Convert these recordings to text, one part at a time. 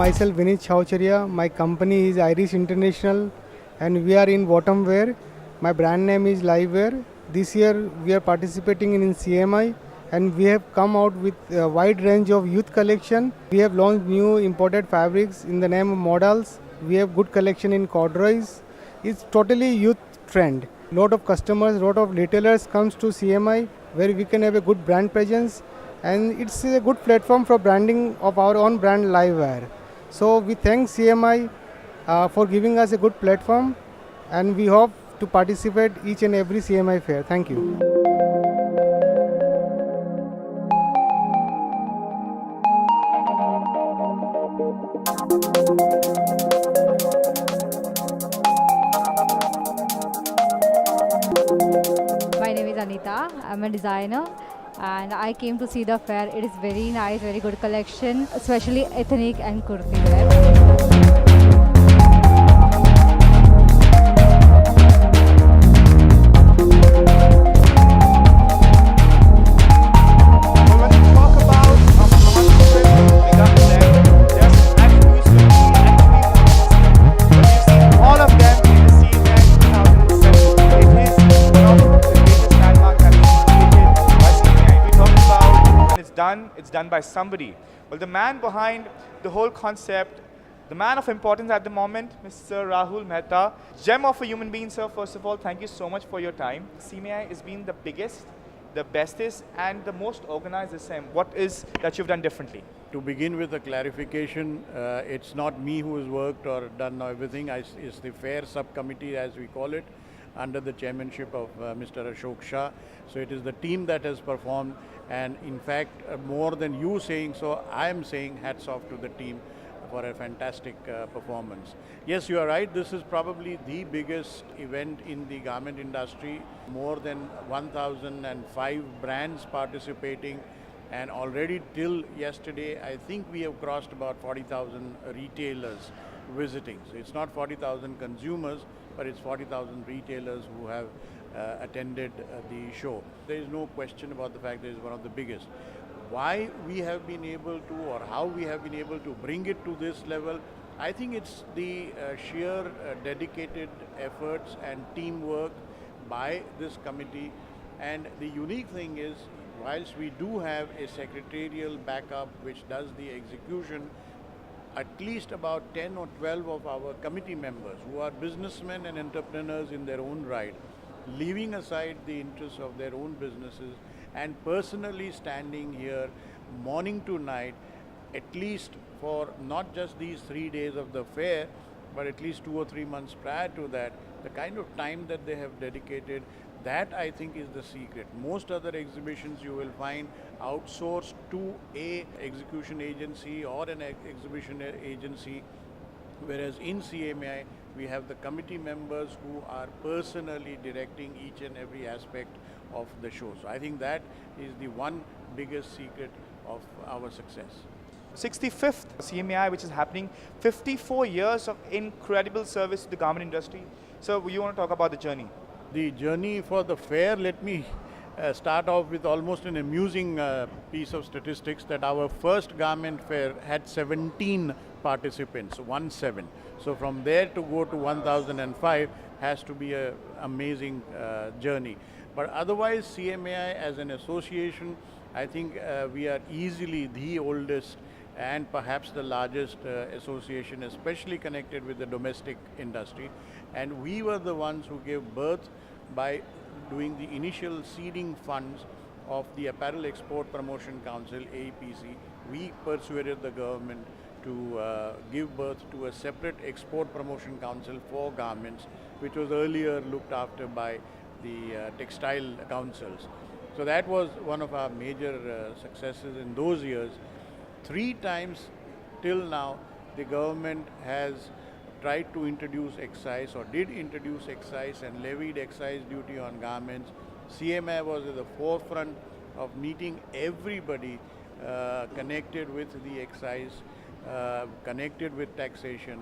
myself Vinit Chowcharia. My company is Irish International and we are in bottom wear. My brand name is Livewear. This year we are participating in CMI and we have come out with a wide range of youth collection. We have launched new imported fabrics in the name of models. We have good collection in corduroys. It's totally youth trend. Lot of customers, lot of retailers comes to CMI where we can have a good brand presence and it's a good platform for branding of our own brand Livewear. So we thank CMI for giving us a good platform and we hope to participate each and every CMI fair. Thank you. My name is Anita. I'm a designer and I came to see the fair. It is very nice, very good collection, especially ethnic and kurti wear. It's done by somebody. Well, the man behind the whole concept, the man of importance at the moment, Mr. Rahul Mehta, gem of a human being, sir. First of all, thank you so much for your time. CMAI has been the biggest, the bestest, and the most organized this time. What is that you've done differently? To begin with a clarification, it's not me who has worked or done everything. It's the fair subcommittee, as we call it, under the chairmanship of Mr. Ashok Shah. So it is the team that has performed, and in fact, more than you saying so, I am saying hats off to the team for a fantastic performance. Yes, you are right, this is probably the biggest event in the garment industry. More than 1,005 brands participating, and already till yesterday, I think we have crossed about 40,000 retailers visiting. So it's not 40,000 consumers, but it's 40,000 retailers who have attended the show. There is no question about the fact that it's one of the biggest. Why we have been able to, or how we have been able to bring it to this level, I think it's the sheer dedicated efforts and teamwork by this committee. And the unique thing is, whilst we do have a secretarial backup which does the execution, at least about 10 or 12 of our committee members who are businessmen and entrepreneurs in their own right, leaving aside the interests of their own businesses and personally standing here morning to night, at least for not just these 3 days of the fair, but at least 2 or 3 months prior to that, the kind of time that they have dedicated, that I think is the secret. Most other exhibitions you will find outsourced to a execution agency or an exhibition agency, whereas in CMAI we have the committee members who are personally directing each and every aspect of the show. So I think that is the one biggest secret of our success. 65th CMAI, which is happening, 54 years of incredible service to the garment industry. So you want to talk about the journey? The journey for the fair, let me start off with almost an amusing piece of statistics that our first garment fair had 17 participants, 17. So from there to go to 1005 has to be an amazing journey. But otherwise, CMAI as an association, I think we are easily the oldest and perhaps the largest association, especially connected with the domestic industry. And we were the ones who gave birth by doing the initial seeding funds of the Apparel Export Promotion Council, AEPC. We persuaded the government to give birth to a separate export promotion council for garments, which was earlier looked after by the textile councils. So that was one of our major successes in those years. 3 times till now, the government has tried to introduce excise, or did introduce excise and levied excise duty on garments. CMAI was at the forefront of meeting everybody connected with the excise, connected with taxation,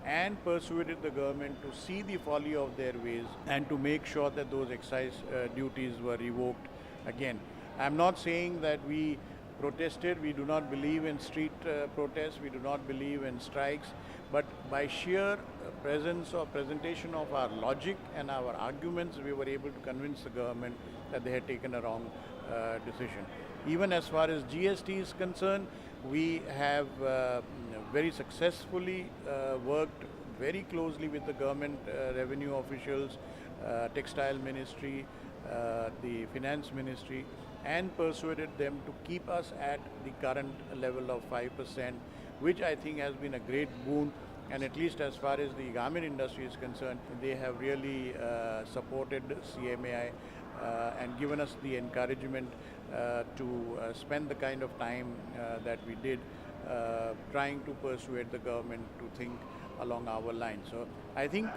and persuaded the government to see the folly of their ways and to make sure that those excise duties were revoked again. I'm not saying that we protested. We do not believe in street protests. We do not believe in strikes. But by sheer presence or presentation of our logic and our arguments, we were able to convince the government that they had taken a wrong decision. Even as far as GST is concerned, we have very successfully worked very closely with the government revenue officials, textile ministry, the finance ministry, and persuaded them to keep us at the current level of 5%, which I think has been a great boon. And at least as far as the garment industry is concerned, they have really supported CMAI and given us the encouragement to spend the kind of time that we did trying to persuade the government to think along our lines. So I think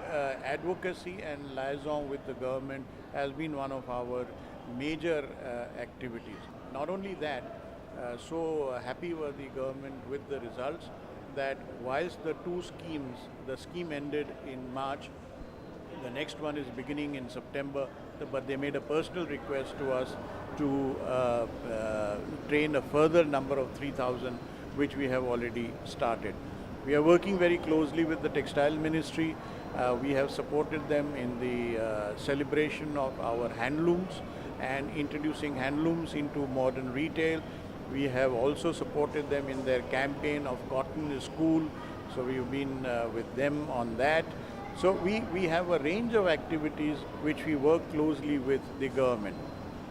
advocacy and liaison with the government has been one of our major activities. Not only that, so happy were the government with the results that whilst the two schemes, the scheme ended in March, the next one is beginning in September, but they made a personal request to us to train a further number of 3,000, which we have already started. We are working very closely with the textile ministry. We have supported them in the celebration of our handlooms and introducing handlooms into modern retail. We have also supported them in their campaign of Cotton is Cool. So we've been with them on that. So we have a range of activities which we work closely with the government.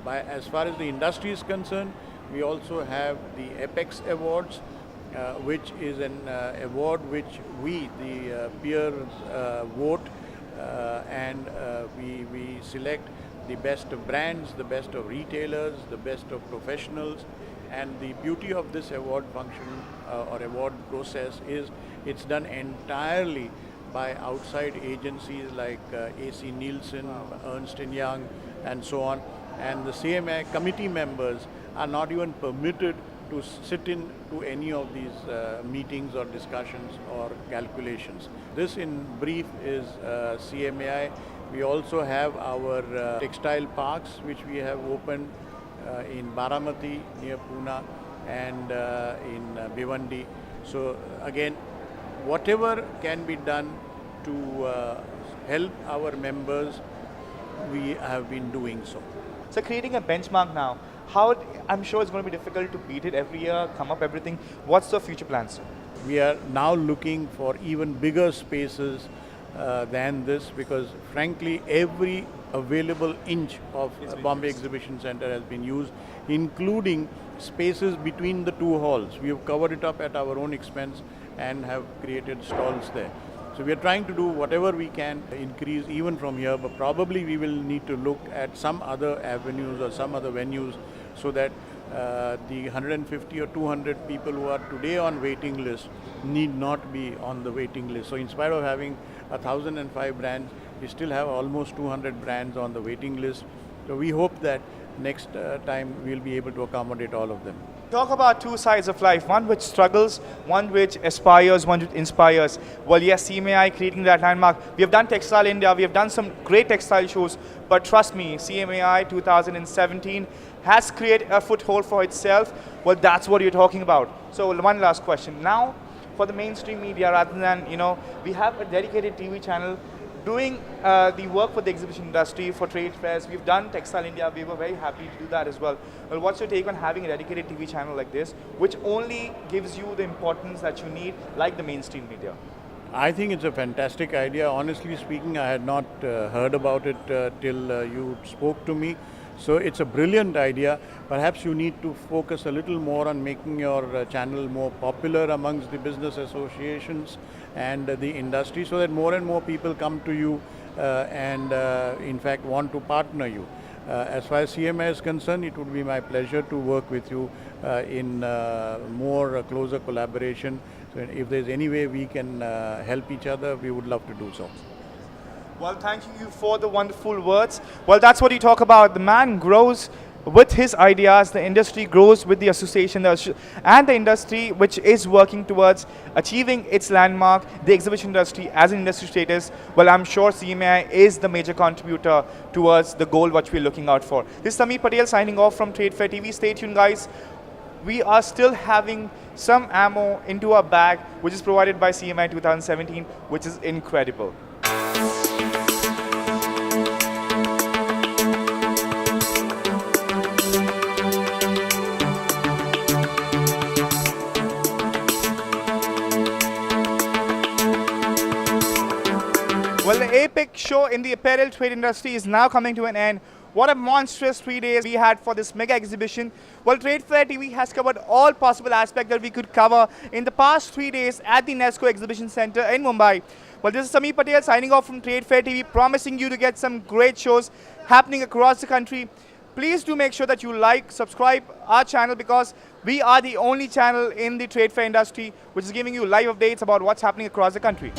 As far as the industry is concerned, we also have the Apex Awards, which is an award which we, the peers, vote and we select the best of brands, the best of retailers, the best of professionals. And the beauty of this award function or award process is it's done entirely by outside agencies like AC Nielsen, Ernst & Young, and so on. And the CMAI committee members are not even permitted to sit in to any of these meetings or discussions or calculations. This in brief is CMAI. We also have our textile parks which we have opened in Baramati near Pune and in Bhiwandi. So again, whatever can be done to help our members, we have been doing so. So creating a benchmark now, I'm sure it's going to be difficult to beat it every year, come up everything. What's the future plans? We are now looking for even bigger spaces than this, because frankly every available inch of Bombay Exhibition Centre has been used, including spaces between the two halls. We have covered it up at our own expense and have created stalls there. So we are trying to do whatever we can to increase even from here, but probably we will need to look at some other avenues or some other venues so that the 150 or 200 people who are today on waiting list need not be on the waiting list. So in spite of having 1,005 brands, we still have almost 200 brands on the waiting list. So we hope that next time we'll be able to accommodate all of them. Talk about two sides of life, one which struggles, one which aspires, one which inspires. Well, yes, CMAI creating that landmark. We have done Textile India, we have done some great textile shows, but trust me, CMAI 2017 has created a foothold for itself. Well, that's what you're talking about. So one last question. Now, for the mainstream media, rather than, we have a dedicated TV channel doing the work for the exhibition industry, for trade fairs. We've done Textile India, we were very happy to do that as well. Well, what's your take on having a dedicated TV channel like this, which only gives you the importance that you need, like the mainstream media? I think it's a fantastic idea. Honestly speaking, I had not heard about it till you spoke to me. So it's a brilliant idea. Perhaps you need to focus a little more on making your channel more popular amongst the business associations and the industry, so that more and more people come to you and in fact want to partner you. As far as CMAI is concerned, it would be my pleasure to work with you in more closer collaboration. So if there's any way we can help each other, we would love to do so. Well, thank you for the wonderful words. Well, that's what you talk about. The man grows with his ideas, the industry grows with the association, and the industry which is working towards achieving its landmark, the exhibition industry as an industry status. Well, I'm sure CMAI is the major contributor towards the goal which we're looking out for. This is Sameer Patel signing off from TradeFair TV. Stay tuned, guys. we are still having some ammo into our bag, which is provided by CMAI 2017, which is incredible. Well, the epic show in the apparel trade industry is now coming to an end. What a monstrous 3 days we had for this mega exhibition. Well, TradeFair TV has covered all possible aspects that we could cover in the past 3 days at the Nesco Exhibition Center in Mumbai. Well, this is Sameer Patel signing off from TradeFair TV, promising you to get some great shows happening across the country. Please do make sure that you like, subscribe our channel, because we are the only channel in the TradeFair industry which is giving you live updates about what's happening across the country.